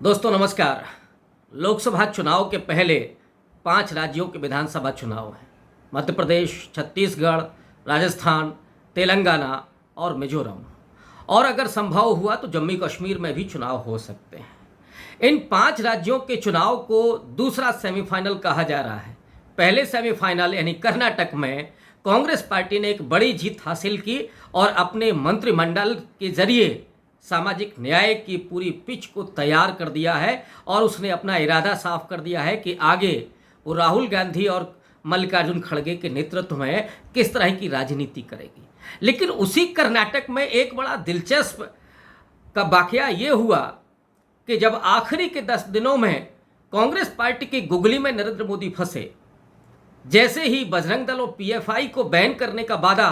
दोस्तों नमस्कार। लोकसभा चुनाव के पहले 5 राज्यों के विधानसभा चुनाव हैं। मध्य प्रदेश, छत्तीसगढ़, राजस्थान, तेलंगाना और मिजोरम। और अगर संभव हुआ तो जम्मू कश्मीर में भी चुनाव हो सकते हैं। इन 5 राज्यों के चुनाव को दूसरा सेमीफाइनल कहा जा रहा है। पहले सेमीफाइनल यानी कर्नाटक में कांग्रेस पार्टी ने एक बड़ी जीत हासिल की और अपने मंत्रिमंडल के जरिए सामाजिक न्याय की पूरी पिच को तैयार कर दिया है और उसने अपना इरादा साफ कर दिया है कि आगे वो राहुल गांधी और मल्लिकार्जुन खड़गे के नेतृत्व में किस तरह की राजनीति करेगी। लेकिन उसी कर्नाटक में एक बड़ा दिलचस्प का वाकया ये हुआ कि जब आखिरी के 10 दिनों में कांग्रेस पार्टी की गुगली में नरेंद्र मोदी फंसे, जैसे ही बजरंग दल और पीएफआई को बैन करने का वादा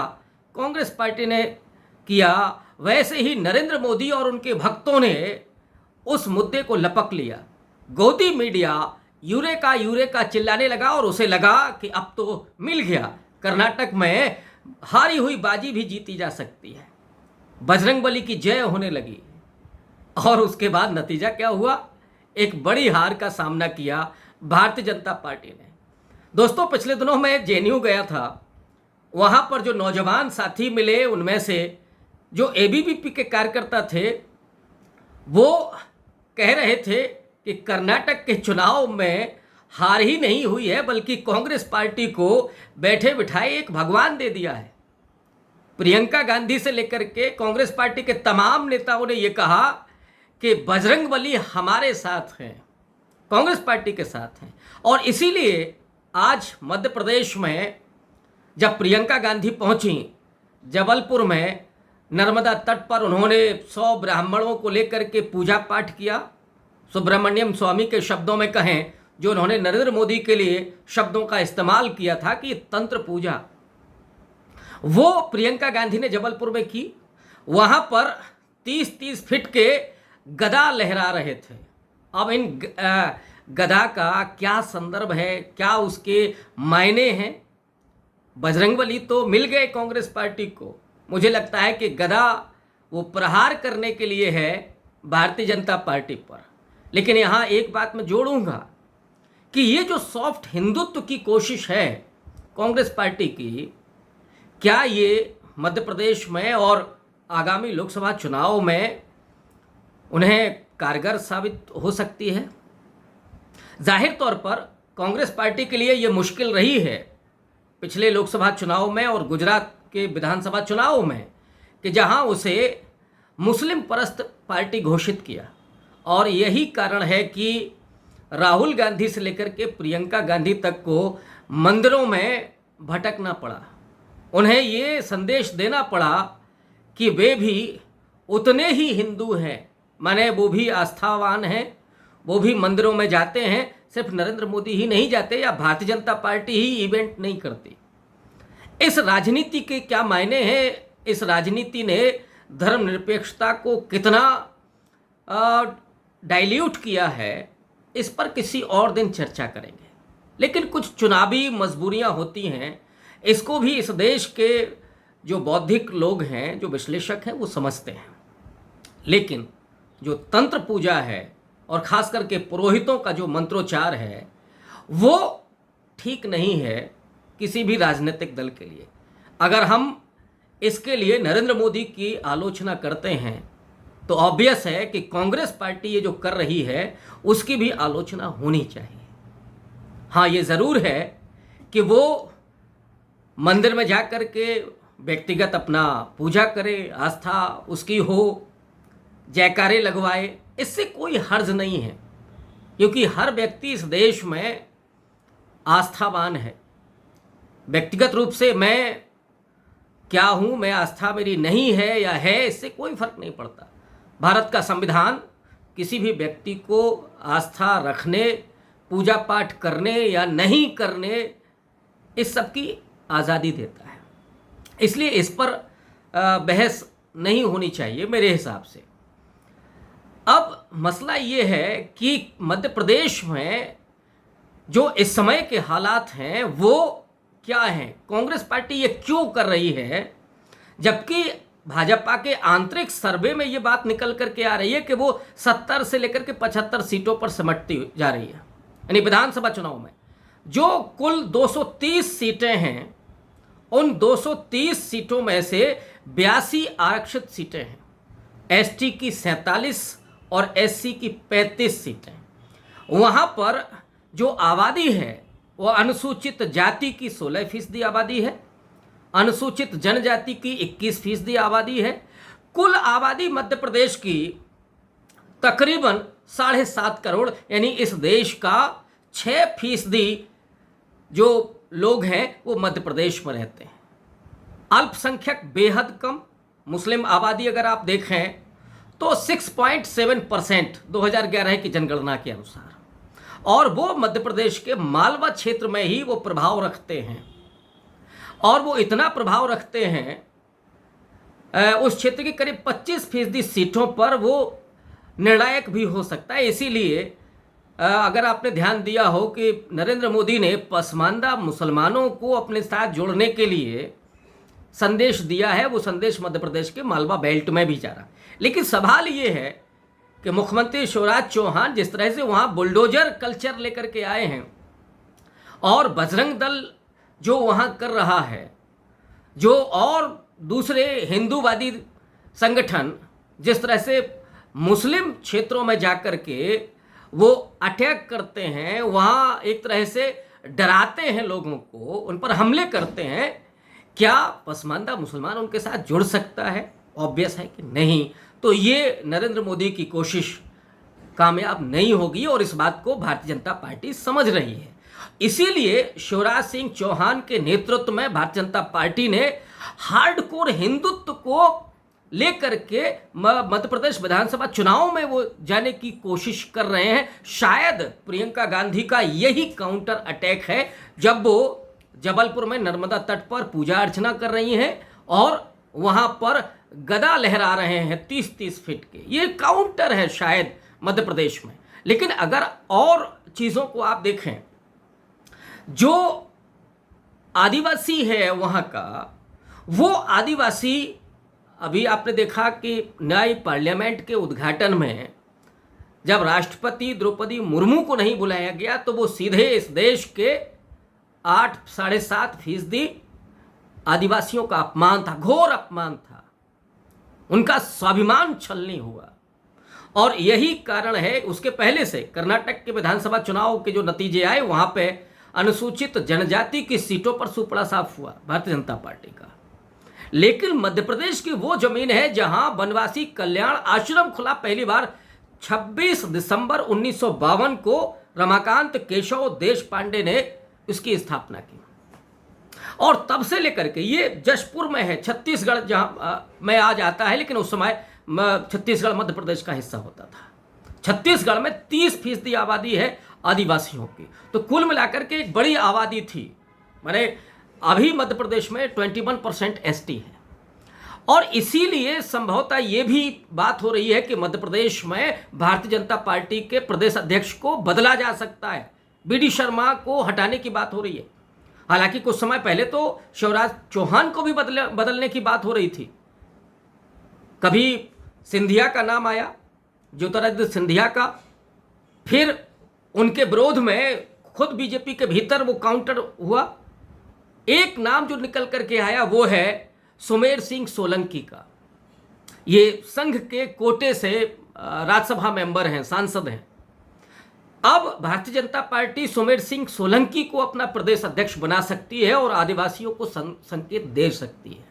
कांग्रेस पार्टी ने किया, वैसे ही नरेंद्र मोदी और उनके भक्तों ने उस मुद्दे को लपक लिया। गोदी मीडिया यूरेका यूरेका चिल्लाने लगा और उसे लगा कि अब तो मिल गया, कर्नाटक में हारी हुई बाजी भी जीती जा सकती है, बजरंगबली की जय होने लगी। और उसके बाद नतीजा क्या हुआ? एक बड़ी हार का सामना किया भारतीय जनता पार्टी ने। दोस्तों, पिछले दिनों मैं जेएनयू गया था। वहाँ पर जो नौजवान साथी मिले, उनमें से जो एबीवीपी के कार्यकर्ता थे, वो कह रहे थे कि कर्नाटक के चुनाव में हार ही नहीं हुई है, बल्कि कांग्रेस पार्टी को बैठे बिठाए एक भगवान दे दिया है। प्रियंका गांधी से लेकर के कांग्रेस पार्टी के तमाम नेताओं ने ये कहा कि बजरंगबली हमारे साथ हैं, कांग्रेस पार्टी के साथ हैं। और इसीलिए आज मध्य प्रदेश में जब प्रियंका गांधी पहुंची, जबलपुर में नर्मदा तट पर उन्होंने 100 ब्राह्मणों को लेकर के पूजा पाठ किया। सुब्रमण्यम स्वामी के शब्दों में कहें, जो उन्होंने नरेंद्र मोदी के लिए शब्दों का इस्तेमाल किया था कि तंत्र पूजा, वो प्रियंका गांधी ने जबलपुर में की। वहाँ पर 30-30 फीट के गदा लहरा रहे थे। अब इन गदा का क्या संदर्भ है, क्या उसके मायने हैं? बजरंगबली तो मिल गए कांग्रेस पार्टी को। मुझे लगता है कि गदा वो प्रहार करने के लिए है भारतीय जनता पार्टी पर। लेकिन यहाँ एक बात मैं जोड़ूंगा कि ये जो सॉफ्ट हिंदुत्व की कोशिश है कांग्रेस पार्टी की, क्या ये मध्य प्रदेश में और आगामी लोकसभा चुनाव में उन्हें कारगर साबित हो सकती है? जाहिर तौर पर कांग्रेस पार्टी के लिए ये मुश्किल रही है पिछले लोकसभा चुनाव में और गुजरात के विधानसभा चुनाव में कि जहां उसे मुस्लिम परस्त पार्टी घोषित किया। और यही कारण है कि राहुल गांधी से लेकर के प्रियंका गांधी तक को मंदिरों में भटकना पड़ा। उन्हें ये संदेश देना पड़ा कि वे भी उतने ही हिंदू हैं, माने वो भी आस्थावान हैं, वो भी मंदिरों में जाते हैं। सिर्फ नरेंद्र मोदी ही नहीं जाते या भारतीय जनता पार्टी ही इवेंट नहीं करती। इस राजनीति के क्या मायने हैं? इस राजनीति ने धर्मनिरपेक्षता को कितना डाइल्यूट किया है, इस पर किसी और दिन चर्चा करेंगे। लेकिन कुछ चुनावी मजबूरियां होती हैं, इसको भी इस देश के जो बौद्धिक लोग हैं, जो विश्लेषक हैं, वो समझते हैं। लेकिन जो तंत्र पूजा है और खास करके पुरोहितों का जो मंत्रोच्चार है, वो ठीक नहीं है किसी भी राजनीतिक दल के लिए। अगर हम इसके लिए नरेंद्र मोदी की आलोचना करते हैं तो ऑब्वियस है कि कांग्रेस पार्टी ये जो कर रही है उसकी भी आलोचना होनी चाहिए। हाँ, ये ज़रूर है कि वो मंदिर में जाकर के व्यक्तिगत अपना पूजा करे, आस्था उसकी हो, जयकारे लगवाए, इससे कोई हर्ज नहीं है, क्योंकि हर व्यक्ति इस देश में आस्थावान है। व्यक्तिगत रूप से मैं क्या हूँ, मैं आस्था मेरी नहीं है या है, इससे कोई फर्क नहीं पड़ता। भारत का संविधान किसी भी व्यक्ति को आस्था रखने, पूजा पाठ करने या नहीं करने, इस सब की आज़ादी देता है। इसलिए इस पर बहस नहीं होनी चाहिए मेरे हिसाब से। अब मसला ये है कि मध्य प्रदेश में जो इस समय के हालात हैं वो क्या हैं, कांग्रेस पार्टी ये क्यों कर रही है, जबकि भाजपा के आंतरिक सर्वे में ये बात निकल करके आ रही है कि वो 70 से लेकर के 75 सीटों पर सिमटती जा रही है। यानी विधानसभा चुनाव में जो कुल 230 सीटें हैं, उन 230 सीटों में से 82 आरक्षित सीटें हैं, एसटी की 47 और एससी की 35 सीटें। वहाँ पर जो आबादी है वो अनुसूचित जाति की 16% आबादी है, अनुसूचित जनजाति की 21% आबादी है। कुल आबादी मध्य प्रदेश की तकरीबन 7.5 करोड़, यानी इस देश का 6% जो लोग हैं वो मध्य प्रदेश में रहते हैं। अल्पसंख्यक बेहद कम, मुस्लिम आबादी अगर आप देखें तो 6.7% 2011 की जनगणना के अनुसार, और वो मध्य प्रदेश के मालवा क्षेत्र में ही वो प्रभाव रखते हैं। और वो इतना प्रभाव रखते हैं उस क्षेत्र की करीब 25% सीटों पर वो निर्णायक भी हो सकता है। इसीलिए अगर आपने ध्यान दिया हो कि नरेंद्र मोदी ने पसमानदा मुसलमानों को अपने साथ जोड़ने के लिए संदेश दिया है, वो संदेश मध्य प्रदेश के मालवा बेल्ट में भी जा रहा है। लेकिन सवाल ये है कि मुख्यमंत्री शिवराज चौहान जिस तरह से वहाँ बुलडोजर कल्चर लेकर के आए हैं, और बजरंग दल जो वहाँ कर रहा है, जो और दूसरे हिंदूवादी संगठन जिस तरह से मुस्लिम क्षेत्रों में जाकर के वो अटैक करते हैं, वहाँ एक तरह से डराते हैं लोगों को, उन पर हमले करते हैं, क्या पसमानदा मुसलमान उनके साथ जुड़ सकता है? ऑब्वियस है कि नहीं। तो ये नरेंद्र मोदी की कोशिश कामयाब नहीं होगी और इस बात को भारतीय जनता पार्टी समझ रही है। इसीलिए शिवराज सिंह चौहान के नेतृत्व में भारतीय जनता पार्टी ने हार्डकोर हिंदुत्व को लेकर के मध्य प्रदेश विधानसभा चुनाव में वो जाने की कोशिश कर रहे हैं। शायद प्रियंका गांधी का यही काउंटर अटैक है जब वो जबलपुर में नर्मदा तट पर पूजा अर्चना कर रही हैं और वहां पर गदा लहरा रहे हैं 30-30 फीट के। ये काउंटर है शायद मध्य प्रदेश में। लेकिन अगर और चीज़ों को आप देखें, जो आदिवासी है वहाँ का, वो आदिवासी, अभी आपने देखा कि नई पार्लियामेंट के उद्घाटन में जब राष्ट्रपति द्रौपदी मुर्मू को नहीं बुलाया गया तो वो सीधे इस देश के 8-7.5% आदिवासियों का अपमान था, घोर अपमान था, उनका स्वाभिमान छलनी हुआ। और यही कारण है, उसके पहले से कर्नाटक के विधानसभा चुनाव के जो नतीजे आए वहां पे अनुसूचित जनजाति की सीटों पर सुपड़ा साफ हुआ भारतीय जनता पार्टी का। लेकिन मध्य प्रदेश की वो जमीन है जहां वनवासी कल्याण आश्रम खुला पहली बार 26 दिसंबर 1952 को रमाकांत केशव देश पांडे ने इसकी स्थापना की। और तब से लेकर के ये जशपुर में है, छत्तीसगढ़ जहां में आज आता है, लेकिन उस समय छत्तीसगढ़ मध्य प्रदेश का हिस्सा होता था। छत्तीसगढ़ में 30% आबादी है आदिवासियों की, तो कुल मिलाकर के एक बड़ी आबादी थी। माने अभी मध्य प्रदेश में 21% एसटी है। और इसीलिए संभवतः ये भी बात हो रही है कि मध्य प्रदेश में भारतीय जनता पार्टी के प्रदेश अध्यक्ष को बदला जा सकता है। बीडी शर्मा को हटाने की बात हो रही है। हालांकि कुछ समय पहले तो शिवराज चौहान को भी बदलने की बात हो रही थी। कभी सिंधिया का नाम आया, ज्योतिरादित्य सिंधिया का, फिर उनके विरोध में खुद बीजेपी के भीतर वो काउंटर हुआ। एक नाम जो निकल करके आया वो है सुमेर सिंह सोलंकी का। ये संघ के कोटे से राज्यसभा मेंबर हैं, सांसद हैं। अब भारतीय जनता पार्टी सुमेर सिंह सोलंकी को अपना प्रदेश अध्यक्ष बना सकती है और आदिवासियों को संकेत दे सकती है।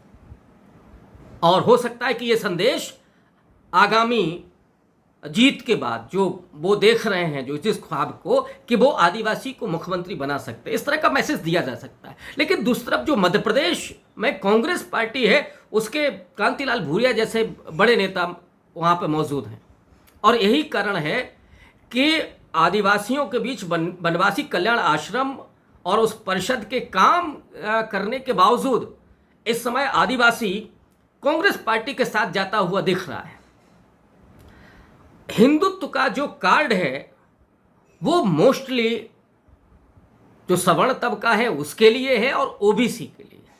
और हो सकता है कि ये संदेश आगामी जीत के बाद जो वो देख रहे हैं, जो इस ख्वाब को कि वो आदिवासी को मुख्यमंत्री बना सकते हैं, इस तरह का मैसेज दिया जा सकता है। लेकिन दूसरी तरफ जो मध्य प्रदेश में कांग्रेस पार्टी है, उसके कांतिलाल भूरिया जैसे बड़े नेता वहाँ पे मौजूद हैं। और यही कारण है कि आदिवासियों के बीच वनवासी कल्याण आश्रम और उस परिषद के काम करने के बावजूद इस समय आदिवासी कांग्रेस पार्टी के साथ जाता हुआ दिख रहा है। हिंदुत्व का जो कार्ड है वो मोस्टली जो सवर्ण तबका है उसके लिए है और ओबीसी के लिए है।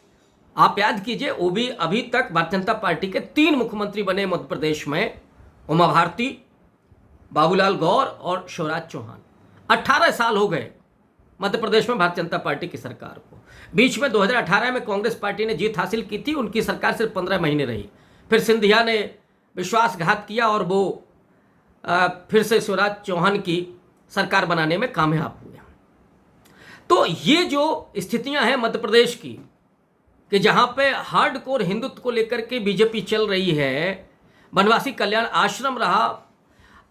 आप याद कीजिए, वो भी अभी तक भारतीय जनता पार्टी के 3 मुख्यमंत्री बने मध्य प्रदेश में, उमा भारती, बाबूलाल गौर और शिवराज चौहान। 18 साल हो गए मध्य प्रदेश में भारतीय जनता पार्टी की सरकार को। बीच में 2018 में कांग्रेस पार्टी ने जीत हासिल की थी, उनकी सरकार सिर्फ 15 महीने रही। फिर सिंधिया ने विश्वासघात किया और वो फिर से शिवराज चौहान की सरकार बनाने में कामयाब हुए। तो ये जो स्थितियां हैं मध्य प्रदेश की, कि जहां पे हार्डकोर हिंदुत्व को लेकर के बीजेपी चल रही है, बनवासी कल्याण आश्रम रहा,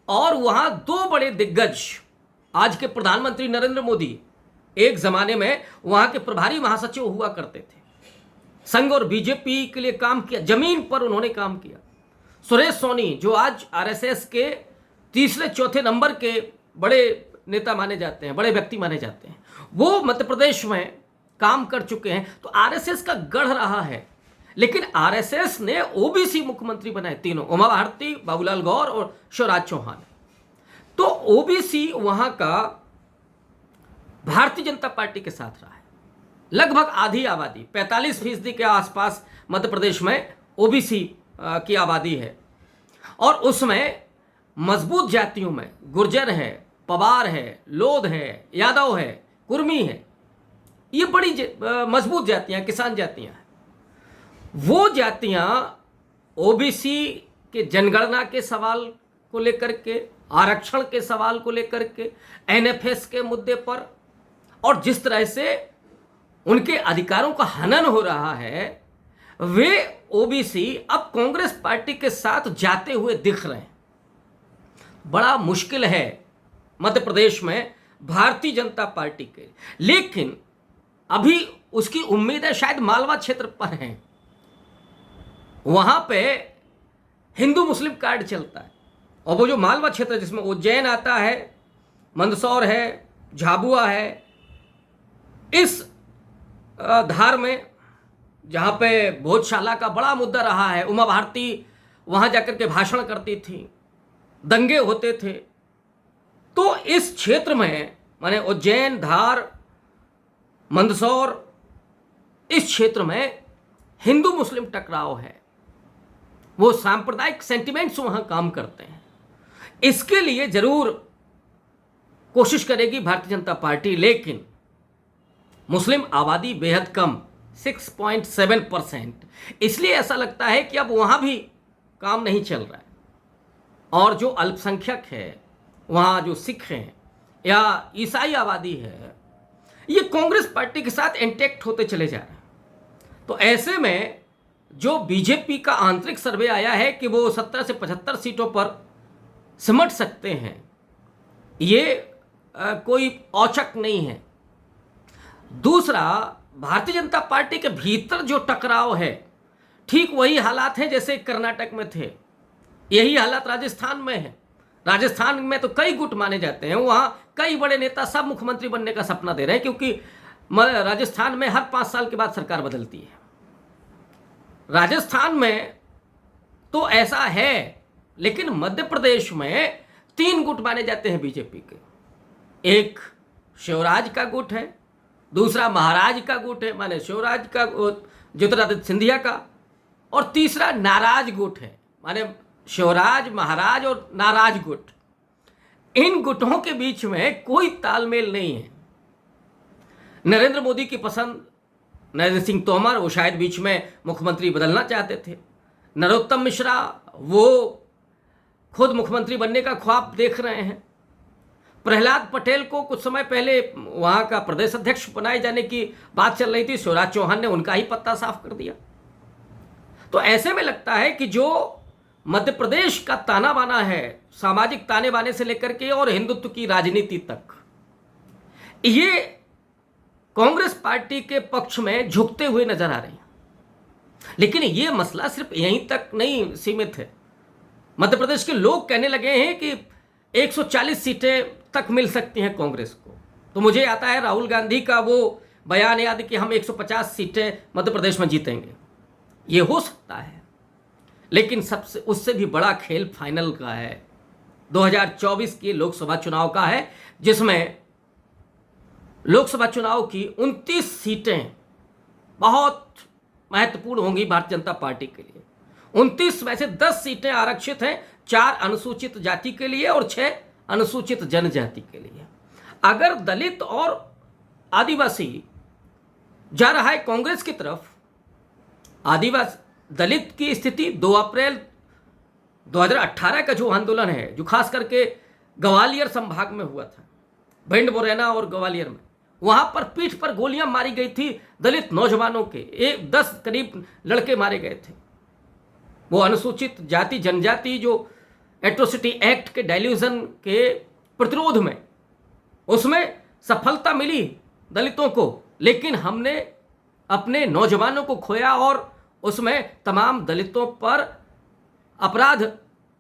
और वहां 2 बड़े दिग्गज, आज के प्रधानमंत्री नरेंद्र मोदी एक जमाने में वहां के प्रभारी महासचिव हुआ करते थे, संघ और बीजेपी के लिए काम किया, जमीन पर उन्होंने काम किया। सुरेश सोनी जो आज आरएसएस के तीसरे चौथे नंबर के बड़े नेता माने जाते हैं, बड़े व्यक्ति माने जाते हैं, वो मध्य प्रदेश में काम कर चुके हैं। तो आरएसएस का गढ़ रहा है, लेकिन आरएसएस ने ओबीसी मुख्यमंत्री बनाए तीनों, उमा भारती, बाबूलाल गौर और शिवराज चौहान। तो ओबीसी वहां का भारतीय जनता पार्टी के साथ रहा है। लगभग आधी आबादी, 45% के आसपास मध्य प्रदेश में ओबीसी की आबादी है, और उसमें मजबूत जातियों में गुर्जर है, पवार है, लोध है, यादव है, कुर्मी है, ये बड़ी मजबूत जातियां, किसान जातियां हैं। वो जातियां ओबीसी के जनगणना के सवाल को लेकर के, आरक्षण के सवाल को लेकर के, एनएफएस के मुद्दे पर, और जिस तरह से उनके अधिकारों का हनन हो रहा है, वे ओबीसी अब कांग्रेस पार्टी के साथ जाते हुए दिख रहे हैं। बड़ा मुश्किल है मध्य प्रदेश में भारतीय जनता पार्टी के, लेकिन अभी उसकी उम्मीद है शायद मालवा क्षेत्र पर है, वहां पे हिंदू मुस्लिम कार्ड चलता है, और वो जो मालवा क्षेत्र जिसमें उज्जैन आता है, मंदसौर है, झाबुआ है, इस धार में जहां पे भोजशाला का बड़ा मुद्दा रहा है, उमा भारती वहां जाकर के भाषण करती थी, दंगे होते थे। तो इस क्षेत्र में, माने उज्जैन, धार, मंदसौर, इस क्षेत्र में हिंदू मुस्लिम टकराव है, वो सांप्रदायिक सेंटिमेंट्स वहां काम करते हैं। इसके लिए जरूर कोशिश करेगी भारतीय जनता पार्टी, लेकिन मुस्लिम आबादी बेहद कम, 6.7%, इसलिए ऐसा लगता है कि अब वहां भी काम नहीं चल रहा है। और जो अल्पसंख्यक है, वहाँ जो सिख हैं या ईसाई आबादी है, ये कांग्रेस पार्टी के साथ इंटैक्ट होते चले जा रहे हैं। तो ऐसे में जो बीजेपी का आंतरिक सर्वे आया है कि वो 17 से 75 सीटों पर सिमट सकते हैं, ये कोई औचक नहीं है। दूसरा, भारतीय जनता पार्टी के भीतर जो टकराव है, ठीक वही हालात हैं जैसे कर्नाटक में थे, यही हालात राजस्थान में है। राजस्थान में तो कई गुट माने जाते हैं, वहां कई बड़े नेता सब मुख्यमंत्री बनने का सपना दे रहे हैं, क्योंकि राजस्थान में हर 5 साल के बाद सरकार बदलती है। राजस्थान में तो ऐसा है, लेकिन मध्य प्रदेश में 3 गुट माने जाते हैं बीजेपी के। एक शिवराज का गुट है, दूसरा महाराज का गुट है, माने शिवराज का, ज्योतिरादित्य सिंधिया का, और तीसरा नाराज गुट है, माने शिवराज, महाराज और नाराज गुट। इन गुटों के बीच में कोई तालमेल नहीं है। नरेंद्र मोदी की पसंद नरेंद्र सिंह तोमर, वो शायद बीच में मुख्यमंत्री बदलना चाहते थे। नरोत्तम मिश्रा, वो खुद मुख्यमंत्री बनने का ख्वाब देख रहे हैं। प्रहलाद पटेल को कुछ समय पहले वहां का प्रदेश अध्यक्ष बनाए जाने की बात चल रही थी, शिवराज चौहान ने उनका ही पत्ता साफ कर दिया। तो ऐसे में लगता है कि जो मध्य प्रदेश का ताना बाना है, सामाजिक ताने बाने से लेकर के और हिंदुत्व की राजनीति तक, ये कांग्रेस पार्टी के पक्ष में झुकते हुए नजर आ रही है। लेकिन ये मसला सिर्फ यहीं तक नहीं सीमित है। मध्य प्रदेश के लोग कहने लगे हैं कि 140 सीटें तक मिल सकती हैं कांग्रेस को। तो मुझे आता है राहुल गांधी का वो बयान याद कि हम 150 सीटें मध्य प्रदेश में जीतेंगे। ये हो सकता है, लेकिन सबसे उससे भी बड़ा खेल फाइनल का है, 2024 के लोकसभा चुनाव का है, जिसमें लोकसभा चुनाव की 29 सीटें बहुत महत्वपूर्ण होंगी भारतीय जनता पार्टी के लिए। 29 में से 10 सीटें आरक्षित हैं, 4 अनुसूचित जाति के लिए और 6 अनुसूचित जनजाति के लिए। अगर दलित और आदिवासी जा रहा है कांग्रेस की तरफ, आदिवासी दलित की स्थिति 2 अप्रैल 2018 का जो आंदोलन है, जो खास करके ग्वालियर संभाग में हुआ था, भिंड, मुरैना और ग्वालियर में, वहां पर पीठ पर गोलियां मारी गई थी दलित नौजवानों के, 10 करीब लड़के मारे गए थे। वो अनुसूचित जाति जनजाति जो एट्रोसिटी एक्ट के डाइल्यूजन के प्रतिरोध में, उसमें सफलता मिली दलितों को, लेकिन हमने अपने नौजवानों को खोया और उसमें तमाम दलितों पर अपराध,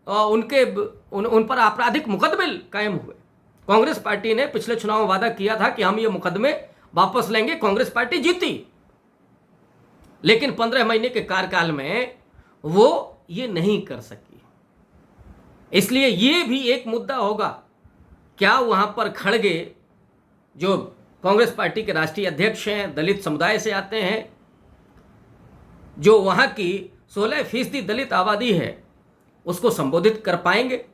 उन पर आपराधिक मुकदमे कायम हुए। कांग्रेस पार्टी ने पिछले चुनाव में वादा किया था कि हम ये मुकदमे वापस लेंगे, कांग्रेस पार्टी जीती, लेकिन 15 महीने के कार्यकाल में वो ये नहीं कर सकी। इसलिए ये भी एक मुद्दा होगा, क्या वहां पर खड़गे जो कांग्रेस पार्टी के राष्ट्रीय अध्यक्ष हैं, दलित समुदाय से आते हैं, जो वहां की 16% दलित आबादी है, उसको संबोधित कर पाएंगे?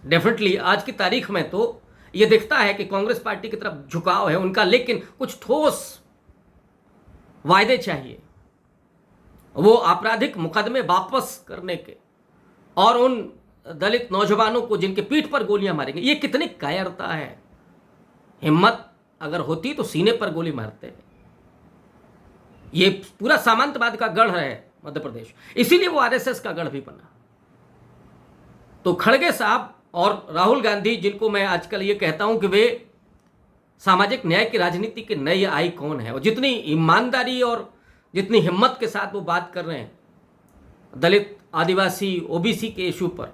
डेफिनेटली आज की तारीख में तो ये दिखता है कि कांग्रेस पार्टी की तरफ झुकाव है उनका, लेकिन कुछ ठोस वायदे चाहिए, वो आपराधिक मुकदमे वापस करने के, और उन दलित नौजवानों को जिनके पीठ पर गोलियां मारेंगे। ये कितनी कायरता है, हिम्मत अगर होती तो सीने पर गोली मारते। ये पूरा सामंतवाद का गढ़ है मध्य प्रदेश, इसीलिए वो आरएसएस का गढ़ भी बना। तो खड़गे साहब और राहुल गांधी, जिनको मैं आजकल ये कहता हूं कि वे सामाजिक न्याय की राजनीति के नए आइकॉन है, और जितनी ईमानदारी और जितनी हिम्मत के साथ वो बात कर रहे हैं दलित, आदिवासी, ओबीसी के इशू पर,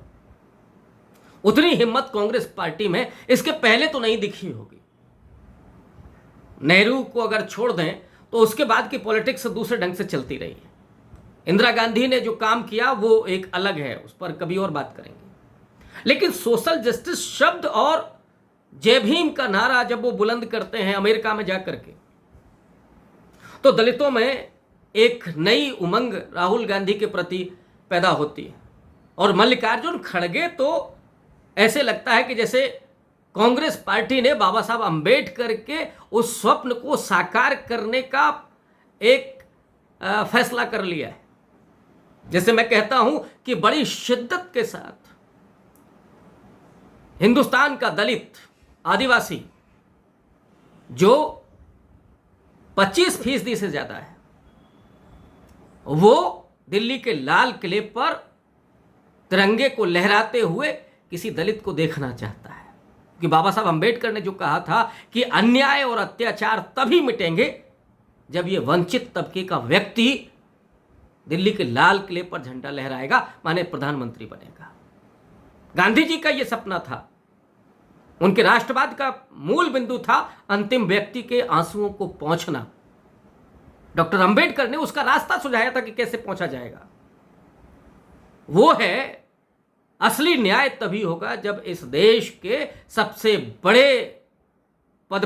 उतनी हिम्मत कांग्रेस पार्टी में इसके पहले तो नहीं दिखी होगी। नेहरू को अगर छोड़ दें तो उसके बाद की पॉलिटिक्स दूसरे ढंग से चलती रही है। इंदिरा गांधी ने जो काम किया वो एक अलग है, उस पर कभी और बात करेंगे। लेकिन सोशल जस्टिस शब्द और जय भीम का नारा जब वो बुलंद करते हैं अमेरिका में जाकर के, तो दलितों में एक नई उमंग राहुल गांधी के प्रति पैदा होती है। और मल्लिकार्जुन खड़गे तो ऐसे लगता है कि जैसे कांग्रेस पार्टी ने बाबा साहब अंबेडकर के उस स्वप्न को साकार करने का एक फैसला कर लिया है। जैसे मैं कहता हूं कि बड़ी शिद्दत के साथ हिंदुस्तान का दलित, आदिवासी जो 25% से ज्यादा है, वो दिल्ली के लाल किले पर तिरंगे को लहराते हुए किसी दलित को देखना चाहता है। कि बाबा साहब अंबेडकर ने जो कहा था कि अन्याय और अत्याचार तभी मिटेंगे जब ये वंचित तबके का व्यक्ति दिल्ली के लाल किले पर झंडा लहराएगा, माने प्रधानमंत्री बनेगा। गांधी जी का यह सपना था, उनके राष्ट्रवाद का मूल बिंदु था अंतिम व्यक्ति के आंसुओं को पहुंचना। डॉक्टर अंबेडकर ने उसका रास्ता सुझाया था कि कैसे पहुंचा जाएगा। वो है असली न्याय तभी होगा जब इस देश के सबसे बड़े पद